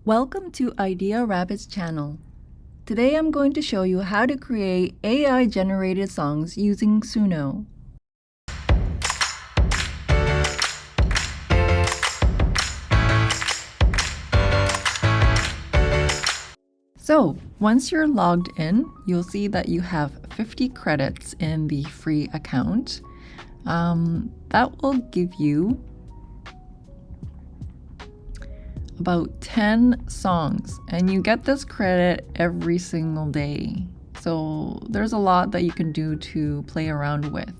Welcome to Idea Rabbit's channel. Today I'm going to show you how to create AI-generated songs using Suno. So, once you're logged in, you'll see that you have 50 credits in the free account. That will give you about 10 songs, and you get this credit every single day. So there's a lot that you can do to play around with.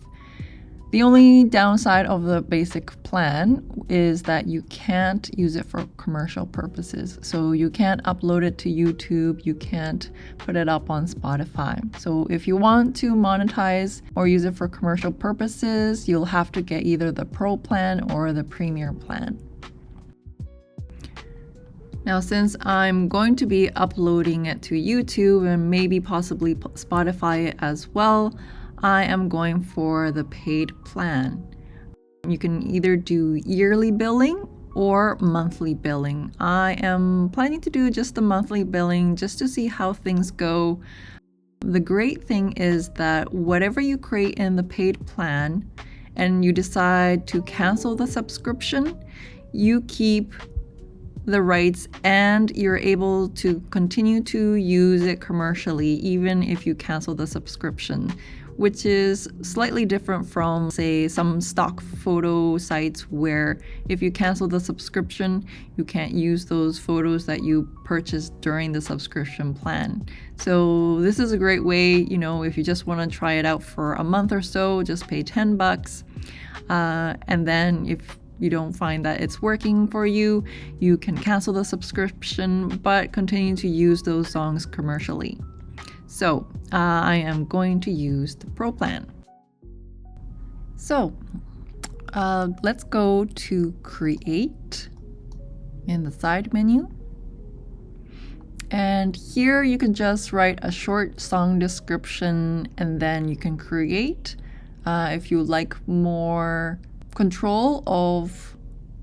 The only downside of the basic plan is that you can't use it for commercial purposes. So you can't upload it to YouTube, you can't put it up on Spotify. So if you want to monetize or use it for commercial purposes, you'll have to get either the Pro plan or the Premier plan. Now, since I'm going to be uploading it to YouTube and maybe possibly Spotify as well, I am going for the paid plan. You can either do yearly billing or monthly billing. I am planning to do just the monthly billing just to see how things go. The great thing is that whatever you create in the paid plan and you decide to cancel the subscription, you keep the rights and you're able to continue to use it commercially even if you cancel the subscription, which is slightly different from, say, some stock photo sites where if you cancel the subscription, you can't use those photos that you purchased during the subscription plan. So this is a great way, if you just want to try it out for a month or so, just pay $10. And then if you don't find that it's working for you, you can cancel the subscription but continue to use those songs commercially. So I am going to use the Pro plan. So let's go to Create in the side menu. And here you can just write a short song description and then you can create. If you like more control of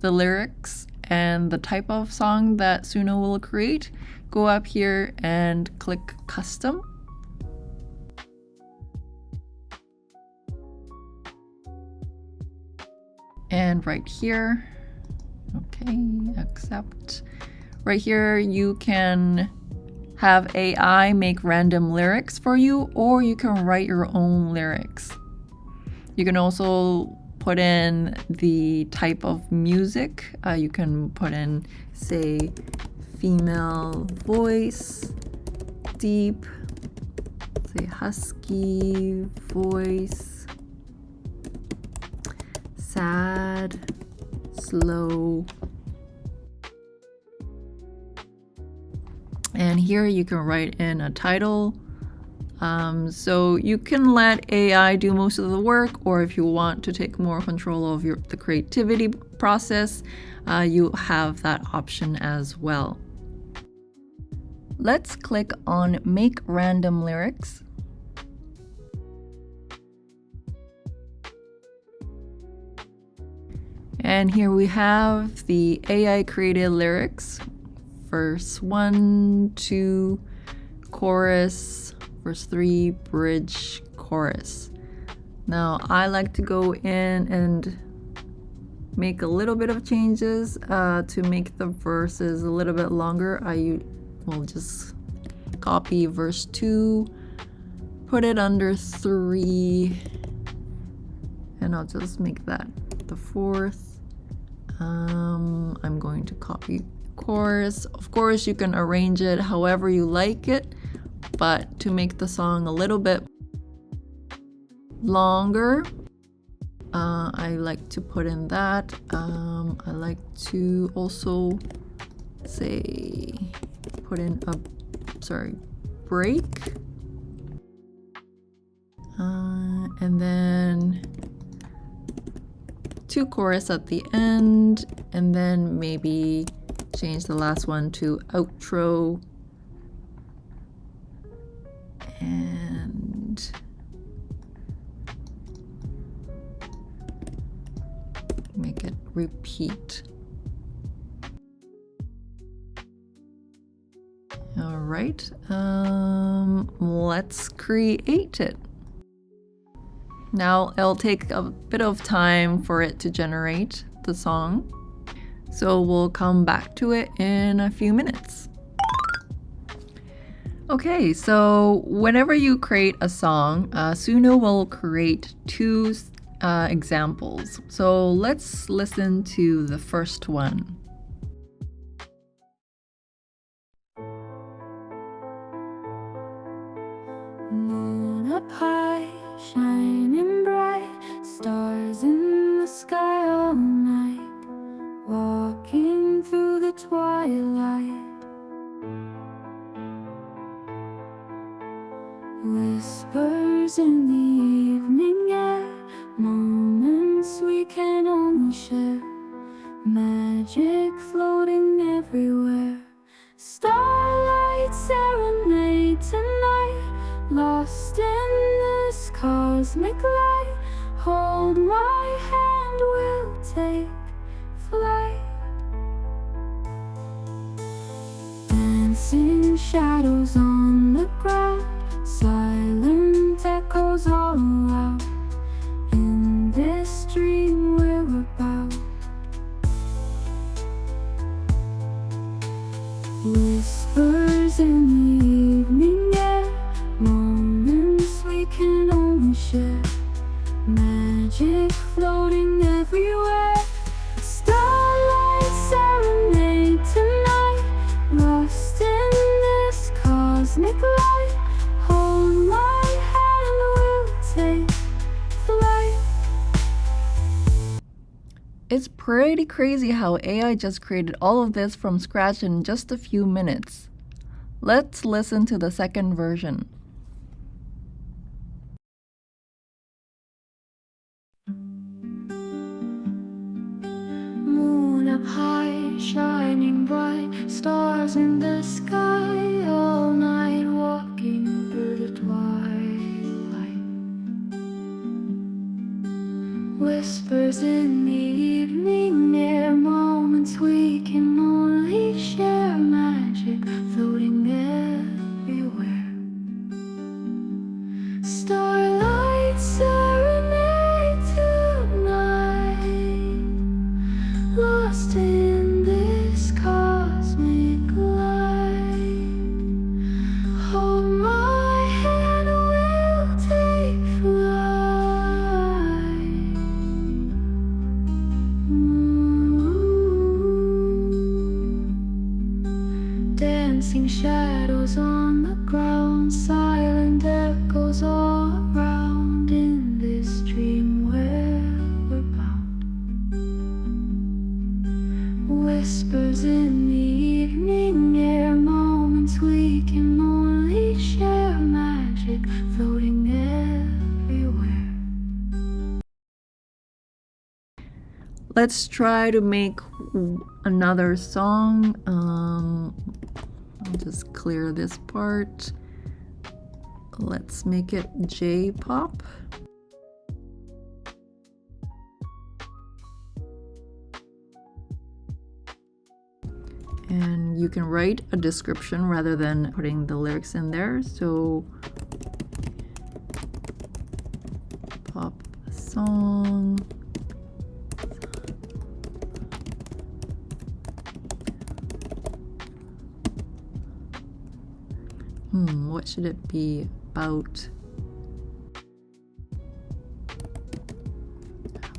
the lyrics and the type of song that Suno will create, go up here and click Custom. And right here, okay, accept. Right here, you can have AI make random lyrics for you, or you can write your own lyrics. You can also put in the type of music. You can put in, say, female voice, deep, say husky voice, sad, slow. And here you can write in a title. So you can let AI do most of the work, or if you want to take more control of the creativity process, you have that option as well. Let's click on Make Random Lyrics. And here we have the AI created lyrics. Verse 1, 2, chorus, verse 3, bridge, chorus. Now I like to go in and make a little bit of changes to make the verses a little bit longer. I will just copy verse 2, put it under 3, and I'll just make that the 4th. I'm going to copy chorus. Of course, you can arrange it however you like it, but to make the song a little bit longer, I like to put in that. I like to also put in a break, and then 2 chorus at the end, and then maybe change the last one to outro, and make it repeat. right, let's create it. Now it'll take a bit of time for it to generate the song, so we'll come back to it in a few minutes. Okay, so whenever you create a song, Suno will create two examples. So let's listen to the first one. Moon up high, shining bright, stars in the sky all night, walking through the twilight. Whispers in the evening air, moments we can only share, magic floating everywhere. Starlight serenade tonight, lost in this cosmic light. Hold my hand, we'll take flight. Dancing shadows on the ground, silent echoes all around. In this dream we're about. Whispers in the evening air, moments we can only share, magic floating everywhere. Starlight serenade tonight, lost in this cosmic light. Hold my hand, we'll take flight. It's pretty crazy how AI just created all of this from scratch in just a few minutes. Let's listen to the second version. Moon up high, shining bright, stars in the sky all night, walking through the twilight. Whispers in the evening air, moments we can only share, magic floating everywhere. Starlight serenade tonight, lost in this cosmic light. Hold my hand, we'll take flight. Dancing shadows on the ground, silent echoes all around. In this dream where we're bound. Whispers in the evening air, moments we can only share, magic floating everywhere. Let's try to make another song. I'll just clear this part. Let's make it J-pop. And you can write a description rather than putting the lyrics in there. So, pop song. What should it be about?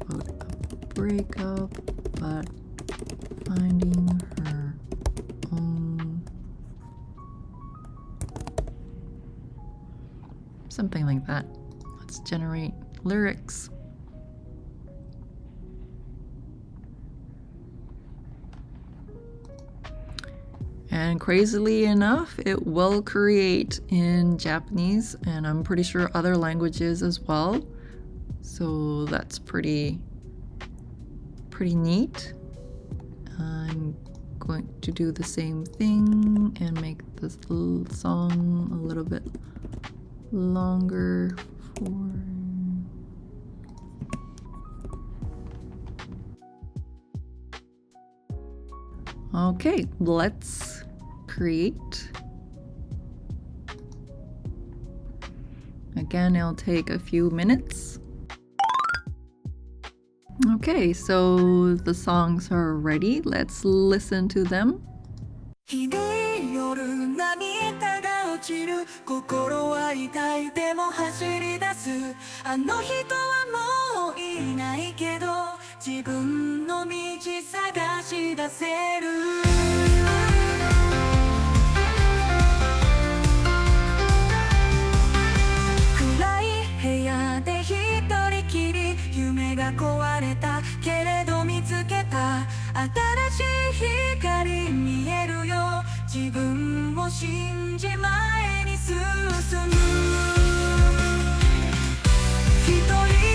About a breakup, but finding her own. Something like that. Let's generate lyrics. And crazily enough, it will create in Japanese, and I'm pretty sure other languages as well. So that's pretty neat. I'm going to do the same thing and make this little song a little bit longer for... Okay, let's create Again, it'll take a few minutes. Okay, so the songs are ready. Let's listen to them. 日々夜涙が落ちる心は痛いでも走り出すあの人はもういないけど自分の道探し出せる暗い部屋で一人きり夢が壊れたけれど見つけた新しい光見えるよ自分を信じ前に進む一人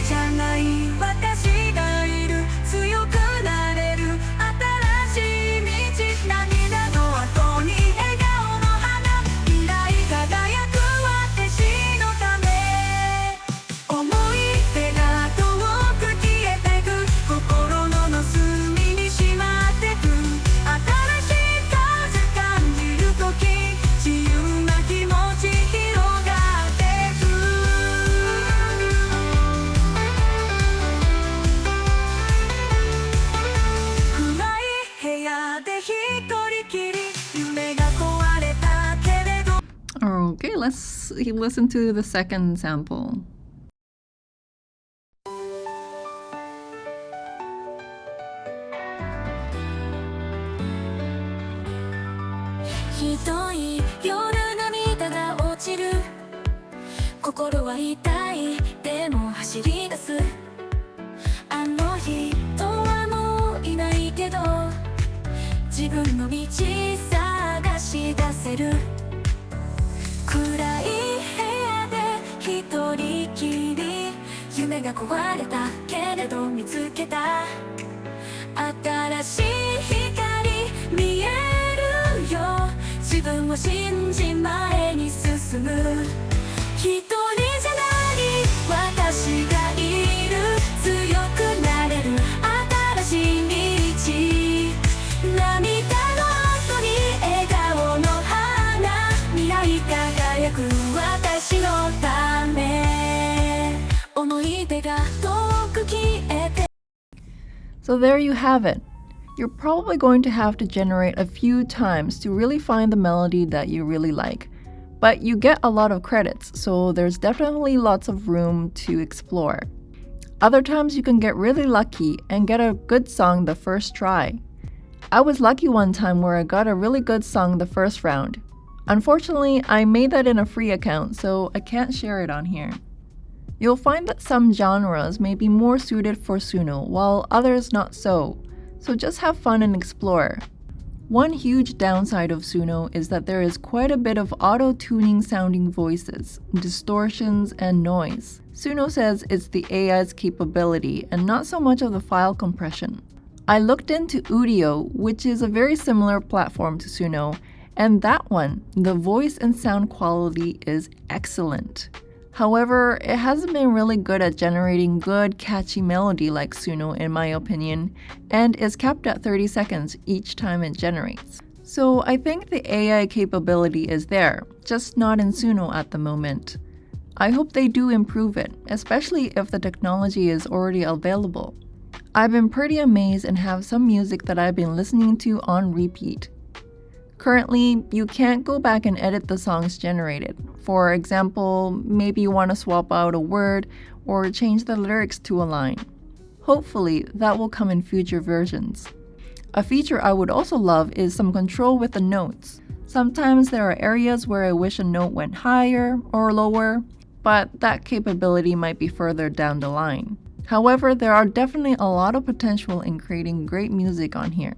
じゃない私がいる強くなれる新しい道涙の後に笑顔の花未来輝く私のため思い出が遠く消えてく心の隅にしまってく新しい風感じるとき自由な気持ち広がってく暗い部屋で一人きり夢が壊れたけれど Okay, let's listen to the second sample. ひどい夜涙が落ちる心は痛いでも走り出すあの人はもういないけど自分の道探し出せる暗い部屋で一人きり夢が壊れたけれど見つけた新しい光見えるよ自分を信じ前に進む一人じゃない私がいる強くなれる新しい道涙の後に笑顔の花未来輝く私のため思い出が遠く消えて So there you have it. You're probably going to have to generate a few times to really find the melody that you really like. But you get a lot of credits, so there's definitely lots of room to explore. Other times you can get really lucky and get a good song the first try. I was lucky one time where I got a really good song the first round. Unfortunately, I made that in a free account, so I can't share it on here. You'll find that some genres may be more suited for Suno, while others not so just have fun and explore. One huge downside of Suno is that there is quite a bit of auto-tuning sounding voices, distortions, and noise. Suno says it's the AI's capability and not so much of the file compression. I looked into Udio, which is a very similar platform to Suno, and that one, the voice and sound quality is excellent. However, it hasn't been really good at generating good, catchy melody like Suno in my opinion, and is capped at 30 seconds each time it generates. So I think the AI capability is there, just not in Suno at the moment. I hope they do improve it, especially if the technology is already available. I've been pretty amazed and have some music that I've been listening to on repeat. Currently, you can't go back and edit the songs generated. For example, maybe you want to swap out a word or change the lyrics to a line. Hopefully, that will come in future versions. A feature I would also love is some control with the notes. Sometimes there are areas where I wish a note went higher or lower, but that capability might be further down the line. However, there are definitely a lot of potential in creating great music on here.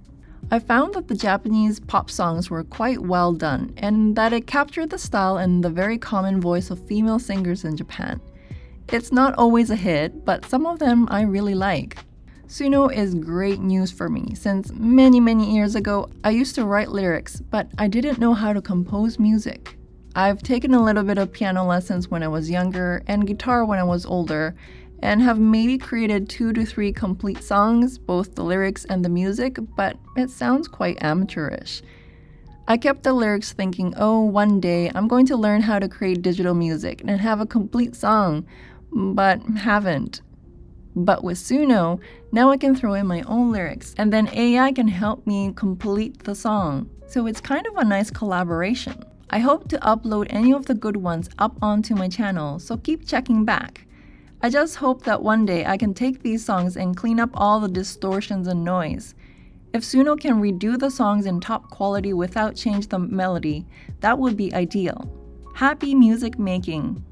I found that the Japanese pop songs were quite well done, and that it captured the style and the very common voice of female singers in Japan. It's not always a hit, but some of them I really like. Suno is great news for me, since many years ago I used to write lyrics, but I didn't know how to compose music. I've taken a little bit of piano lessons when I was younger and guitar when I was older, and have maybe created 2 to 3 complete songs, both the lyrics and the music, but it sounds quite amateurish. I kept the lyrics thinking, oh, one day I'm going to learn how to create digital music and have a complete song, but haven't. But with Suno, now I can throw in my own lyrics, and then AI can help me complete the song. So it's kind of a nice collaboration. I hope to upload any of the good ones up onto my channel, so keep checking back. I just hope that one day I can take these songs and clean up all the distortions and noise. If Suno can redo the songs in top quality without change the melody, that would be ideal. Happy music making!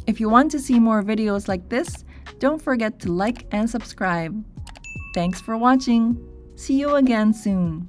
If you want to see more videos like this, don't forget to like and subscribe. Thanks for watching. See you again soon.